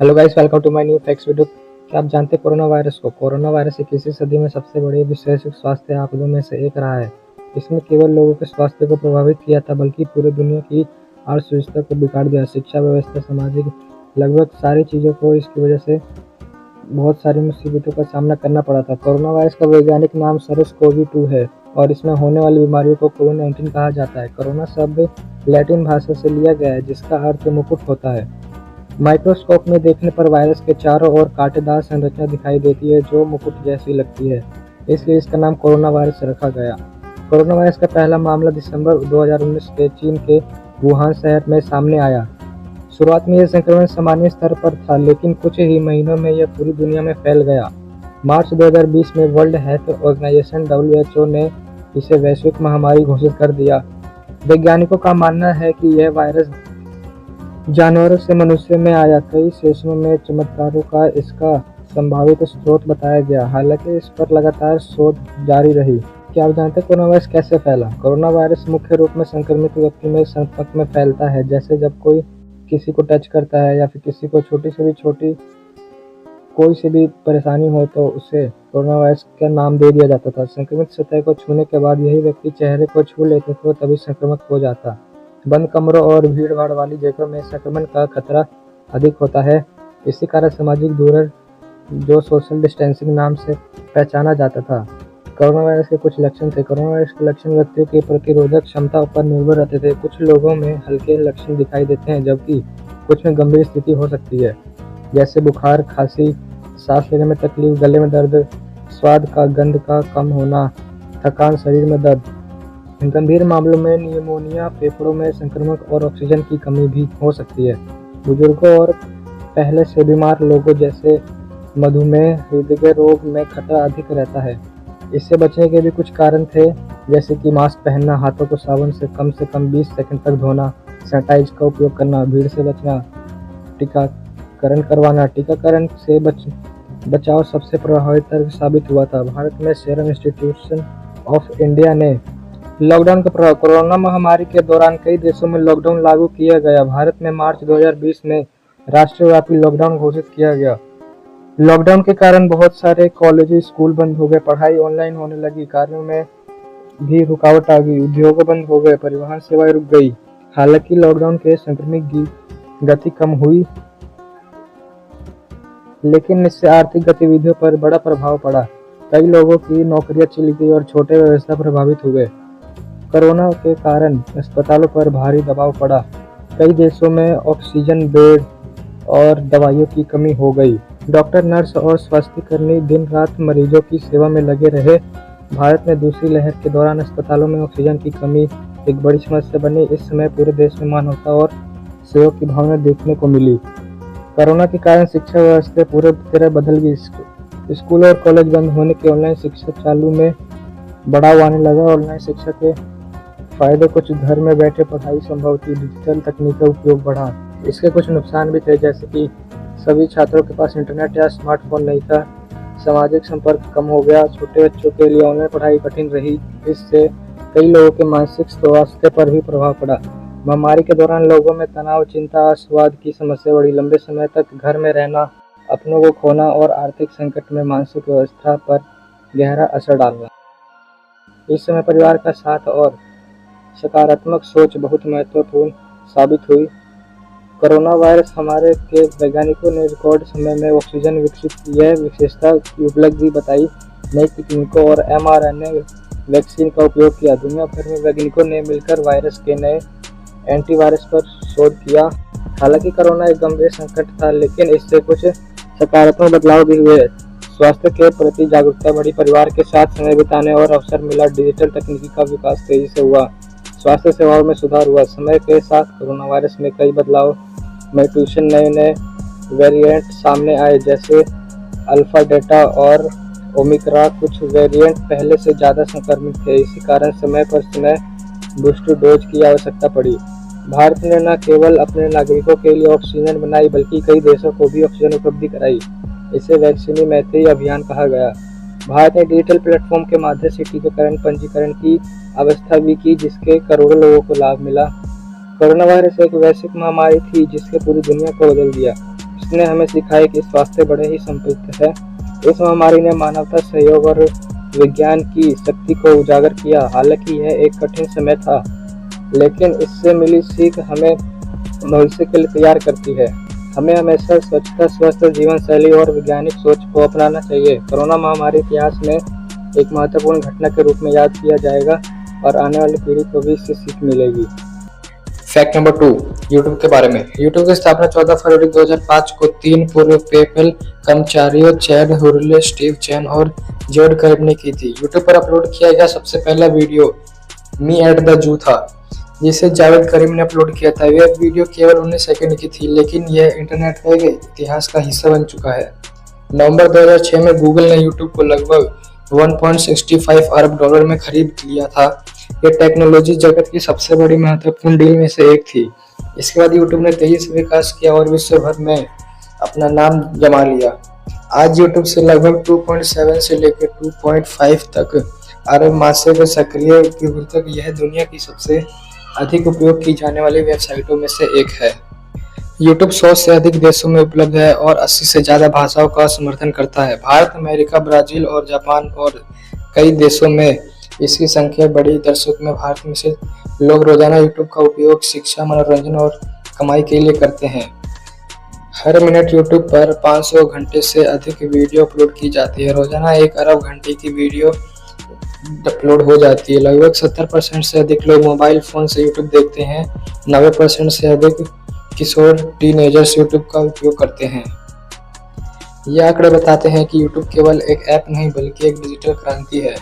Hello guys, welcome to my new facts video. क्या आप जानते हैं कोरोना वायरस को? कोरोना वायरस 21वीं सदी में सबसे बड़े वैश्विक स्वास्थ्य आंकड़ों में से एक रहा है। इसने केवल लोगों के स्वास्थ्य को प्रभावित किया था, बल्कि पूरी दुनिया की अर्थव्यवस्था को बिगाड़ दिया। शिक्षा व्यवस्था, सामाजिक लगभग सारी चीज़ों को इसकी वजह से बहुत सारी मुसीबतों का सामना करना पड़ा था। कोरोना वायरस का वैज्ञानिक नाम SARS-CoV-2 है और इसमें होने वाली बीमारियों को कोविड-19 कहा जाता है। कोरोना शब्द लैटिन भाषा से लिया गया है, जिसका अर्थ मुकुट होता है। माइक्रोस्कोप में देखने पर वायरस के चारों ओर कांटेदार संरचना दिखाई देती है, जो मुकुट जैसी लगती है, इसलिए इसका नाम कोरोना वायरस रखा गया। कोरोना वायरस का पहला मामला दिसंबर 2019 के चीन के वुहान शहर में सामने आया। शुरुआत में यह संक्रमण सामान्य स्तर पर था, लेकिन कुछ ही महीनों में यह पूरी दुनिया में फैल गया। मार्च 2020 में वर्ल्ड हेल्थ ऑर्गेनाइजेशन WHO ने इसे वैश्विक महामारी घोषित कर दिया। वैज्ञानिकों का मानना है कि यह वायरस जानवरों से मनुष्य में आया। कई सेशनों में चमत्कारों का इसका संभावित स्रोत बताया गया, हालांकि इस पर लगातार शोध जारी रही। क्या आप जानते हैं कोरोना वायरस कैसे फैला? कोरोना वायरस मुख्य रूप में संक्रमित व्यक्ति में संपर्क में फैलता है, जैसे जब कोई किसी को टच करता है या फिर किसी को छोटी कोई से भी परेशानी हो तो उसे कोरोना वायरस का नाम दे दिया जाता था। संक्रमित सतह को छूने के बाद यही व्यक्ति चेहरे को छू लेते थे, तभी संक्रमक हो जाता। बंद कमरों और भीड़-भाड़ वाली जगहों में संक्रमण का खतरा अधिक होता है। इसी कारण सामाजिक दूरी, जो सोशल डिस्टेंसिंग नाम से पहचाना जाता था। कोरोना वायरस के कुछ लक्षण थे। कोरोना वायरस के लक्षण व्यक्तियों की प्रतिरोधक क्षमता पर निर्भर रहते थे। कुछ लोगों में हल्के लक्षण दिखाई देते हैं, जबकि कुछ में गंभीर स्थिति हो सकती है, जैसे बुखार, खांसी, सांस लेने में तकलीफ, गले में दर्द, स्वाद का गंध का कम होना, थकान, शरीर में दर्द। गंभीर मामलों में निमोनिया, फेफड़ों में संक्रमण और ऑक्सीजन की कमी भी हो सकती है। बुजुर्गों और पहले से बीमार लोगों जैसे मधुमेह, हृदय रोग में खतरा अधिक रहता है। इससे बचने के भी कुछ कारण थे, जैसे कि मास्क पहनना, हाथों को साबुन से कम 20 सेकंड तक धोना, सैनिटाइज का उपयोग करना, भीड़ से बचना, टीकाकरण करवाना। टीकाकरण से बचाव सबसे प्रभावी तर्क साबित हुआ था। भारत में सीरम इंस्टीट्यूट ऑफ इंडिया ने लॉकडाउन का प्रभाव। कोरोना महामारी के दौरान कई देशों में लॉकडाउन लागू किया गया। भारत में मार्च 2020 में राष्ट्रव्यापी लॉकडाउन घोषित किया गया। लॉकडाउन के कारण बहुत सारे कॉलेज, स्कूल बंद हो गए, पढ़ाई ऑनलाइन होने लगी, कार्यों में भी रुकावट आ गई, उद्योग बंद हो गए, परिवहन सेवाएं रुक गई। हालांकि लॉकडाउन के संक्रमण की गति कम हुई, लेकिन इससे आर्थिक गतिविधियों पर बड़ा प्रभाव पड़ा। कई लोगों की नौकरियां चली गई और छोटे व्यवसाय प्रभावित हुए। कोरोना के कारण अस्पतालों पर भारी दबाव पड़ा। कई देशों में ऑक्सीजन बेड और दवाइयों की कमी हो गई। डॉक्टर, नर्स और स्वास्थ्यकर्मी दिन रात मरीजों की सेवा में लगे रहे। भारत में दूसरी लहर के दौरान अस्पतालों में ऑक्सीजन की कमी एक बड़ी समस्या बनी। इस समय पूरे देश में मानवता और सेवा की भावना देखने को मिली। कोरोना के कारण शिक्षा व्यवस्था पूरी तरह बदल गई। स्कूल और कॉलेज बंद होने के ऑनलाइन शिक्षा चालू में बढ़ाव आने लगा। ऑनलाइन शिक्षा के फायदे, कुछ घर में बैठे पढ़ाई संभव थी, डिजिटल तकनीक का उपयोग बढ़ा। इसके कुछ नुकसान भी थे, जैसे कि सभी छात्रों के पास इंटरनेट या स्मार्टफोन नहीं था, सामाजिक संपर्क कम हो गया, छोटे बच्चों के लिए ऑनलाइन पढ़ाई कठिन रही। इससे कई लोगों के मानसिक स्वास्थ्य पर भी प्रभाव पड़ा। महामारी के दौरान लोगों में तनाव, चिंता, स्वाद की समस्या बढ़ी। लंबे समय तक घर में रहना, अपनों को खोना और आर्थिक संकट में मानसिक व्यवस्था पर गहरा असर डालना। इस समय परिवार का साथ और सकारात्मक सोच बहुत महत्वपूर्ण साबित हुई। कोरोना वायरस हमारे के वैज्ञानिकों ने रिकॉर्ड समय में ऑक्सीजन विकसित की, यह विशेषता की उपलब्धि बताई, नई तकनीकों और mRNA वैक्सीन का उपयोग किया। दुनिया भर में वैज्ञानिकों ने मिलकर वायरस के नए एंटीवायरस पर शोध किया। हालांकि कोरोना एक गंभीर संकट था, लेकिन इससे कुछ सकारात्मक बदलाव भी हुए। स्वास्थ्य के प्रति जागरूकता बढ़ी, परिवार के साथ समय बिताने और अवसर मिला, डिजिटल तकनीकी का विकास तेजी से हुआ, स्वास्थ्य सेवाओं में सुधार हुआ। समय के साथ कोरोना वायरस में कई बदलाव, म्यूटेशन, नए वेरिएंट सामने आए, जैसे अल्फा, डेल्टा और ओमिक्रा। कुछ वेरिएंट पहले से ज़्यादा संक्रमित थे, इसी कारण समय पर समय बूस्टर डोज की आवश्यकता पड़ी। भारत ने न केवल अपने नागरिकों के लिए ऑक्सीजन बनाई, बल्कि कई देशों को भी ऑक्सीजन उपलब्ध कराई। इसे वैक्सीनी मैत्री अभियान कहा गया। भारत ने डिजिटल प्लेटफॉर्म के माध्यम से टीकाकरण पंजीकरण की व्यवस्था भी की, जिसके करोड़ों लोगों को लाभ मिला। कोरोना वायरस एक वैश्विक महामारी थी, जिसने पूरी दुनिया को बदल दिया। इसने हमें सिखाया कि स्वास्थ्य बड़े ही समृद्ध है। इस महामारी ने मानवता, सहयोग और विज्ञान की शक्ति को उजागर किया। हालांकि यह एक कठिन समय था, लेकिन इससे मिली सीख हमें भविष्य के लिए तैयार करती है। हमें हमेशा स्वच्छता, स्वस्थ जीवन शैली और वैज्ञानिक सोच को अपनाना चाहिए। कोरोना महामारी इतिहास में एक महत्वपूर्ण घटना के रूप में याद किया जाएगा और आने वाली पीढ़ी को भी इससे सीख मिलेगी। फैक्ट नंबर 2, यूट्यूब के बारे में। यूट्यूब की स्थापना 14 फरवरी 2005 को 3 पूर्व पेपल कर्मचारियों चैड हुरले, स्टीव चैन और जॉर्ज करीब ने की थी। यूट्यूब पर अपलोड किया गया सबसे पहला video me at the zoo था, जिसे जावेद करीम ने अपलोड किया था। यह वीडियो केवल 19 सेकंड की थी, लेकिन यह इंटरनेट के इतिहास का हिस्सा बन चुका है। नवंबर 2006 में गूगल ने यूट्यूब को लगभग 1.65 अरब डॉलर में खरीद लिया था। यह टेक्नोलॉजी जगत की सबसे बड़ी महत्वपूर्ण डील में से एक थी। इसके बाद यूट्यूब ने तेजी से विकास किया और विश्व भर में अपना नाम जमा लिया। आज यूट्यूब से लगभग 2.7 से लेकर 2.5 तक अरब मासिक सक्रिय उपयोगकर्ता तक यह दुनिया की सबसे अधिक उपयोग की जाने वाली वेबसाइटों में से एक है। यूट्यूब 100 से अधिक देशों में उपलब्ध है और 80 से ज़्यादा भाषाओं का समर्थन करता है। भारत, अमेरिका, ब्राज़ील और जापान और कई देशों में इसकी संख्या बड़ी। दर्शक में भारत में से लोग रोजाना यूट्यूब का उपयोग शिक्षा, मनोरंजन और कमाई के लिए करते हैं। हर मिनट यूट्यूब पर 500 घंटे से अधिक वीडियो अपलोड की जाती है। रोजाना 1 अरब घंटे की वीडियो अपलोड हो जाती है। लगभग 70% से अधिक लोग मोबाइल फोन से यूट्यूब देखते हैं। 90% से अधिक किशोर टीनेजर्स यूट्यूब का उपयोग करते हैं। ये आंकड़े बताते हैं कि यूट्यूब केवल एक ऐप नहीं बल्कि एक डिजिटल क्रांति है।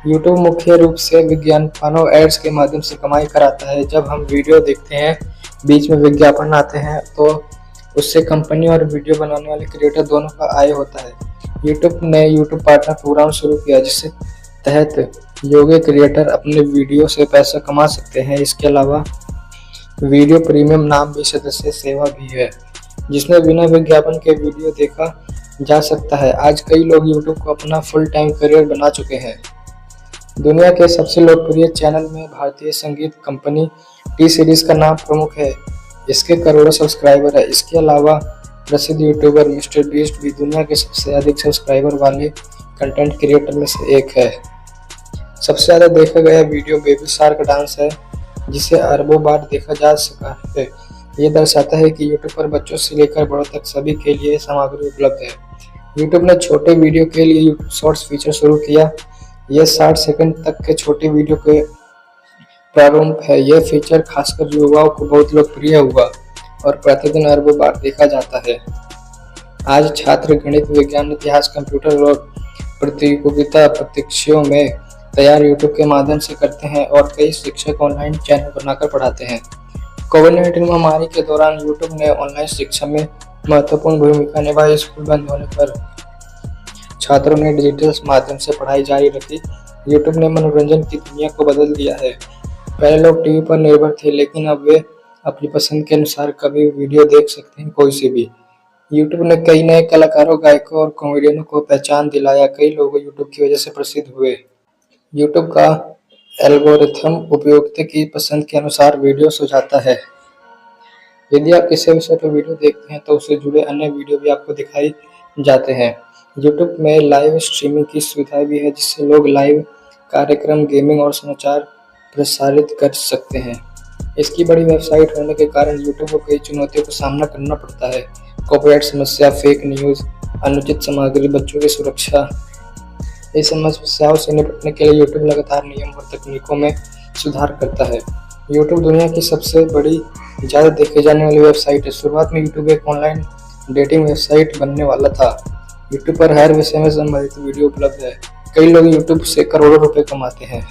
यूट्यूब मुख्य रूप से विज्ञापनों एड्स के माध्यम से कमाई कराता है। जब हम वीडियो देखते हैं, बीच में विज्ञापन आते हैं, तो उससे कंपनी और वीडियो बनाने वाले क्रिएटर दोनों का आय होता है। यूट्यूब ने यूट्यूब पार्टनर प्रोग्राम शुरू किया, जिससे तहत योग्य क्रिएटर अपने वीडियो से पैसा कमा सकते हैं। इसके अलावा वीडियो प्रीमियम नाम भी सदस्य सेवा भी है, जिसमें बिना विज्ञापन के वीडियो देखा जा सकता है। आज कई लोग यूट्यूब को अपना फुल टाइम करियर बना चुके हैं। दुनिया के सबसे लोकप्रिय चैनल में भारतीय संगीत कंपनी टी सीरीज का नाम प्रमुख है। इसके करोड़ों सब्सक्राइबर है। इसके अलावा प्रसिद्ध यूट्यूबर मिस्टर बीस्ट भी दुनिया के सबसे अधिक सब्सक्राइबर वाले कंटेंट क्रिएटर में से एक है। सबसे ज़्यादा देखा गया वीडियो बेबी शार्क डांस है, जिसे अरबों बार देखा जा सका है। ये दर्शाता है कि यूट्यूब पर बच्चों से लेकर बड़ों तक सभी के लिए सामग्री उपलब्ध है। यूट्यूब ने छोटे वीडियो के लिए यूट्यूब शॉर्ट्स फीचर शुरू किया। यह 60 सेकंड तक के छोटे वीडियो के प्रारंभ है। यह फीचर खासकर युवाओं को बहुत लोकप्रिय हुआ और प्रतिदिन अरबों बार देखा जाता है। आज छात्र गणित, विज्ञान, इतिहास, कंप्यूटर और प्रतियोगिता परीक्षाओं में तैयार यूट्यूब के माध्यम से करते हैं और कई शिक्षक ऑनलाइन चैनल बनाकर पढ़ाते हैं। कोविड-19 महामारी के दौरान यूट्यूब ने ऑनलाइन शिक्षा में महत्वपूर्ण भूमिका निभाई। स्कूल बंद होने पर छात्रों ने डिजिटल माध्यम से पढ़ाई जारी रखी। यूट्यूब ने मनोरंजन की दुनिया को बदल दिया है। पहले लोग टीवी पर निर्भर थे, लेकिन अब वे अपनी पसंद के अनुसार कभी वीडियो देख सकते हैं, कोई से भी। यूट्यूब ने कई नए कलाकारों, गायकों और कॉमेडियनों को पहचान दिलाया। कई लोग यूट्यूब की वजह से प्रसिद्ध हुए। यूट्यूब का एल्गोरिथम उपयोगकर्ता की पसंद के अनुसार वीडियो सुझाता है। यदि आप किसी विषय पर वीडियो देखते हैं, तो उससे जुड़े अन्य वीडियो भी आपको दिखाई जाते हैं। यूट्यूब में लाइव स्ट्रीमिंग की सुविधा भी है, जिससे लोग लाइव कार्यक्रम, गेमिंग और समाचार प्रसारित कर सकते हैं। इसकी बड़ी वेबसाइट होने के कारण यूट्यूब को कई चुनौतियों का सामना करना पड़ता है। कॉपीराइट समस्या, फेक न्यूज़, अनुचित सामग्री, बच्चों की सुरक्षा। इस समस्याओं से निपटने के लिए यूट्यूब लगातार नियम और तकनीकों में सुधार करता है। यूट्यूब दुनिया की सबसे बड़ी, ज़्यादा देखे जाने वाली वेबसाइट है। शुरुआत में यूट्यूब एक ऑनलाइन डेटिंग वेबसाइट बनने वाला था। यूट्यूब पर हर विषय में संबंधित वीडियो उपलब्ध है। कई लोग यूट्यूब से करोड़ों रुपए कमाते हैं।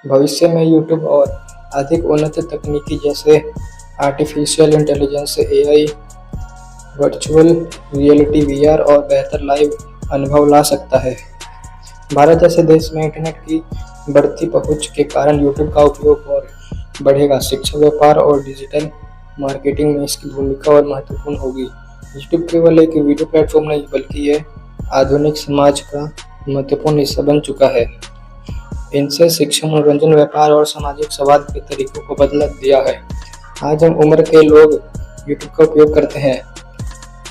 भविष्य में यूट्यूब और अधिक उन्नत तकनीकी जैसे artificial intelligence, AI, virtual reality, VR और बेहतर लाइव अनुभव ला सकता है। भारत जैसे देश में इंटरनेट की बढ़ती पहुंच के कारण यूट्यूब का उपयोग और बढ़ेगा। शिक्षा, व्यापार और डिजिटल मार्केटिंग में इसकी भूमिका और महत्वपूर्ण होगी। यूट्यूब केवल एक वीडियो प्लेटफॉर्म नहीं, बल्कि यह आधुनिक समाज का महत्वपूर्ण हिस्सा बन चुका है। इनसे शिक्षा, मनोरंजन, व्यापार और सामाजिक संवाद के तरीकों को बदल दिया है। आज हम उम्र के लोग यूट्यूब का उपयोग करते हैं।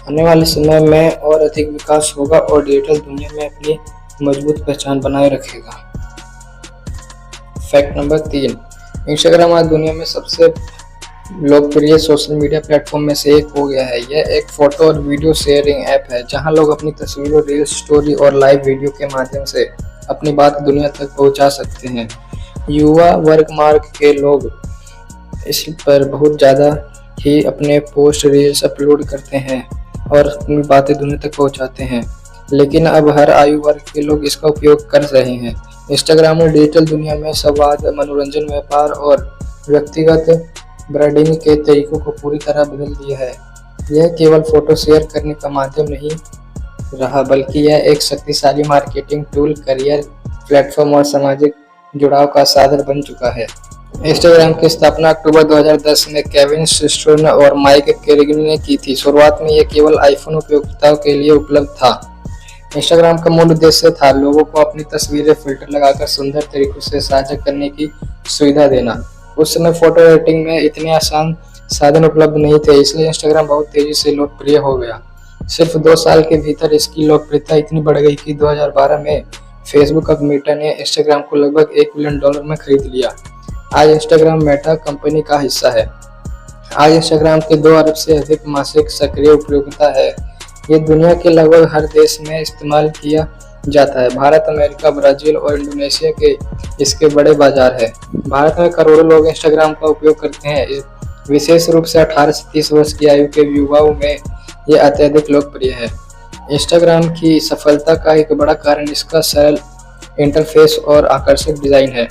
आने वाले समय में और अधिक विकास होगा और डिजिटल दुनिया में अपनी मजबूत पहचान बनाए रखेगा। फैक्ट नंबर 3, इंस्टाग्राम आज दुनिया में सबसे लोकप्रिय सोशल मीडिया प्लेटफॉर्म में से एक हो गया है। यह एक फोटो और वीडियो शेयरिंग ऐप है जहां लोग अपनी तस्वीरों, रील्स, स्टोरी और लाइव वीडियो के माध्यम से अपनी बात दुनिया तक पहुंचा सकते हैं। युवा वर्ग मार्ग के लोग इस पर बहुत ज़्यादा ही अपने पोस्ट, रील्स अपलोड करते हैं और अपनी बातें दुनिया तक पहुंचाते हैं, लेकिन अब हर आयु वर्ग के लोग इसका उपयोग कर रहे हैं। इंस्टाग्राम ने डिजिटल दुनिया में संवाद, मनोरंजन, व्यापार और व्यक्तिगत ब्रांडिंग के तरीकों को पूरी तरह बदल दिया है। यह केवल फोटो शेयर करने का माध्यम नहीं रहा, बल्कि यह एक शक्तिशाली मार्केटिंग टूल, करियर प्लेटफॉर्म और सामाजिक जुड़ाव का साधन बन चुका है। इंस्टाग्राम की स्थापना अक्टूबर 2010 में केविन सिस्टर्न और माइक केरिगनी ने की थी। शुरुआत में यह केवल आईफोन उपयोगकर्ताओं के लिए उपलब्ध था। इंस्टाग्राम का मूल उद्देश्य था लोगों को अपनी तस्वीरें फिल्टर लगाकर सुंदर तरीकों से साझा करने की सुविधा देना। उस समय फोटो एडिटिंग में इतने आसान साधन उपलब्ध नहीं थे, इसलिए इंस्टाग्राम बहुत तेजी से लोकप्रिय हो गया। सिर्फ 2 साल के भीतर इसकी लोकप्रियता इतनी बढ़ गई कि 2012 में फेसबुक और मेटा ने इंस्टाग्राम को लगभग $1 बिलियन में खरीद लिया। आज इंस्टाग्राम मेटा कंपनी का हिस्सा है। आज इंस्टाग्राम के 2 अरब से अधिक मासिक सक्रिय उपयोगिता है। ये दुनिया के लगभग हर देश में इस्तेमाल किया जाता है। भारत, अमेरिका, ब्राजील और इंडोनेशिया के इसके बड़े बाजार है। भारत में करोड़ों लोग इंस्टाग्राम का उपयोग करते हैं। विशेष रूप से 18 से 30 वर्ष की आयु के युवाओं में यह अत्यधिक लोकप्रिय है। इंस्टाग्राम की सफलता का एक बड़ा कारण इसका सरल इंटरफेस और आकर्षक डिजाइन है।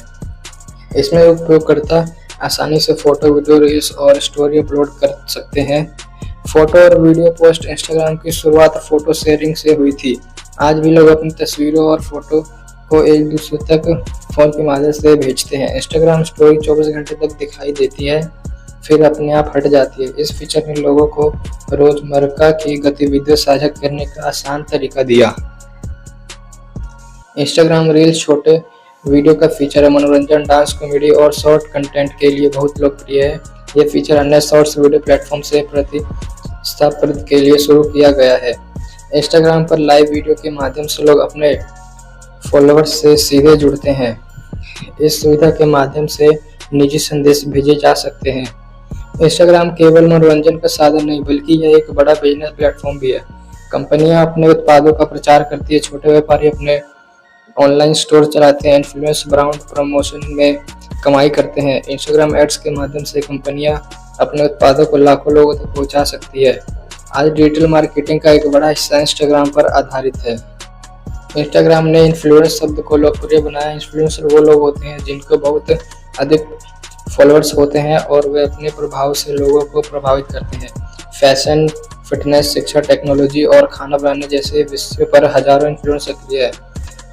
इसमें उपयोगकर्ता आसानी से फोटो, वीडियो, रील्स और स्टोरी अपलोड कर सकते हैं। फोटो और वीडियो पोस्ट इंस्टाग्राम की शुरुआत फोटो शेयरिंग से हुई थी। आज भी लोग अपनी तस्वीरों और फोटो को एक दूसरे तक फोन के माध्यम से भेजते हैं। इंस्टाग्राम स्टोरी 24 घंटे तक दिखाई देती है, फिर अपने आप हट जाती है। इस फीचर ने लोगों को रोजमर्रा की गतिविधियां साझा करने का आसान तरीका दिया। इंस्टाग्राम रील्स छोटे वीडियो का फीचर है। मनोरंजन, डांस, कॉमेडी और शॉर्ट कंटेंट के लिए बहुत लोकप्रिय है। यह फीचर अन्य शॉर्ट्स वीडियो प्लेटफॉर्म से प्रतिस्पर्धा के लिए शुरू किया गया है। इंस्टाग्राम पर लाइव वीडियो के माध्यम से लोग अपने फॉलोअर्स से सीधे जुड़ते हैं। इस सुविधा के माध्यम से निजी संदेश भेजे जा सकते हैं। इंस्टाग्राम केवल मनोरंजन का साधन नहीं, बल्कि यह एक बड़ा बिजनेस प्लेटफॉर्म भी है। कंपनियां अपने उत्पादों का प्रचार करती है, छोटे व्यापारी अपने ऑनलाइन स्टोर चलाते हैं, इन्फ्लुएंस ब्रांड प्रमोशन में कमाई करते हैं। इंस्टाग्राम एड्स के माध्यम से कंपनियां अपने उत्पादों को लाखों लोगों तक पहुंचा सकती है। आज डिजिटल मार्केटिंग का एक बड़ा हिस्सा इंस्टाग्राम पर आधारित है। इंस्टाग्राम ने इन्फ्लुएंस शब्द को लोकप्रिय बनाया। इन्फ्लुएंसर वो लोग होते हैं जिनको बहुत अधिक फॉलोअर्स होते हैं और वे अपने प्रभाव से लोगों को प्रभावित करते हैं। फैशन, फिटनेस, शिक्षा, टेक्नोलॉजी और खाना बनाने जैसे विषय पर हजारों इन्फ्लुएंसर सक्रिय है।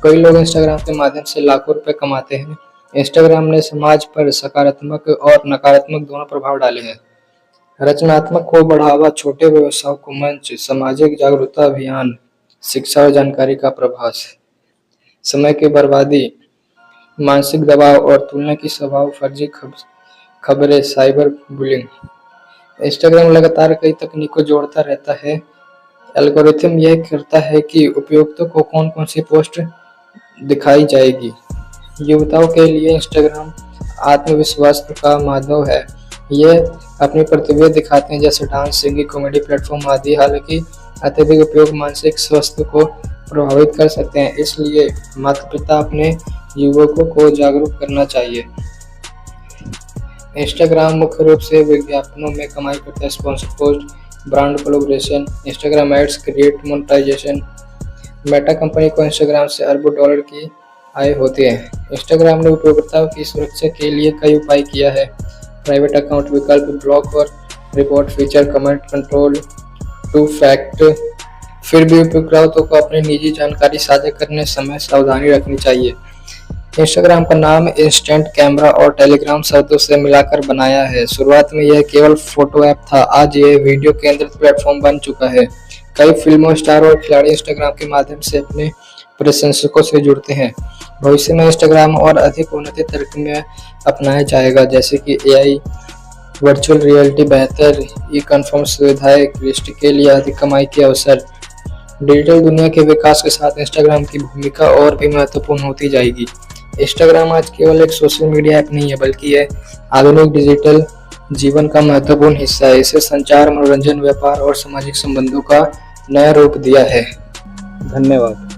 कई लोग इंस्टाग्राम के माध्यम से लाखों रुपए कमाते हैं। इंस्टाग्राम ने समाज पर सकारात्मक और नकारात्मक दोनों प्रभाव डाले हैं। रचनात्मक को बढ़ावा, छोटे व्यवसायों को मंच, सामाजिक जागरूकता अभियान, शिक्षा और जानकारी का प्रभाव, समय की बर्बादी, मानसिक दबाव और तुलना की स्वभाव, फर्जी खबरें, साइबर बुलिंग। इंस्टाग्राम लगातार कई तकनीकों जोड़ता रहता है। एल्गोरिथम यह करता है कि उपयोक्ताओं को कौन कौन सी पोस्ट दिखाई जाएगी। युवताओं के लिए इंस्टाग्राम आत्मविश्वास का माध्यम है। ये अपनी प्रतिभा दिखाते हैं, जैसे डांस, सिंगिंग, कॉमेडी प्लेटफॉर्म आदि। हालांकि अत्यधिक उपयोग मानसिक स्वास्थ्य को प्रभावित कर सकते हैं, इसलिए माता पिता अपने युवकों को जागरूक करना चाहिए। इंस्टाग्राम मुख्य रूप से विज्ञापनों में कमाई करता है। Sponsor post, brand collaboration, Instagram ads, create monetization. Meta company को इंस्टाग्राम से अरबों डॉलर की आय होती है। इंस्टाग्राम ने उपयोगकर्ताओं की सुरक्षा के लिए कई उपाय किया है। प्राइवेट अकाउंट विकल्प, ब्लॉक और report feature, comment control, two fact. फिर भी उपयोगकर्ताओं को अपनी निजी जानकारी साझा करने समय सावधानी रखनी चाहिए। इंस्टाग्राम का नाम इंस्टेंट कैमरा और टेलीग्राम शब्दों से मिलाकर बनाया है। शुरुआत में यह केवल फोटो ऐप था, आज यह वीडियो केंद्रित प्लेटफॉर्म बन चुका है। कई फिल्मों, स्टार और खिलाड़ी इंस्टाग्राम के माध्यम से अपने प्रशंसकों से जुड़ते हैं। भविष्य में इंस्टाग्राम और अधिक उन्नत तरीके में अपनाया जाएगा, जैसे कि AI वर्चुअल रियलिटी, बेहतर ई कन्फर्म सुविधाएं, क्रिएटर के लिए अधिक कमाई के अवसर। डिजिटल दुनिया के विकास के साथ इंस्टाग्राम की भूमिका और भी महत्वपूर्ण होती जाएगी। इंस्टाग्राम आज केवल एक सोशल मीडिया ऐप नहीं है, बल्कि यह आधुनिक डिजिटल जीवन का महत्वपूर्ण हिस्सा है। इसे संचार, मनोरंजन, व्यापार और सामाजिक संबंधों का नया रूप दिया है। धन्यवाद।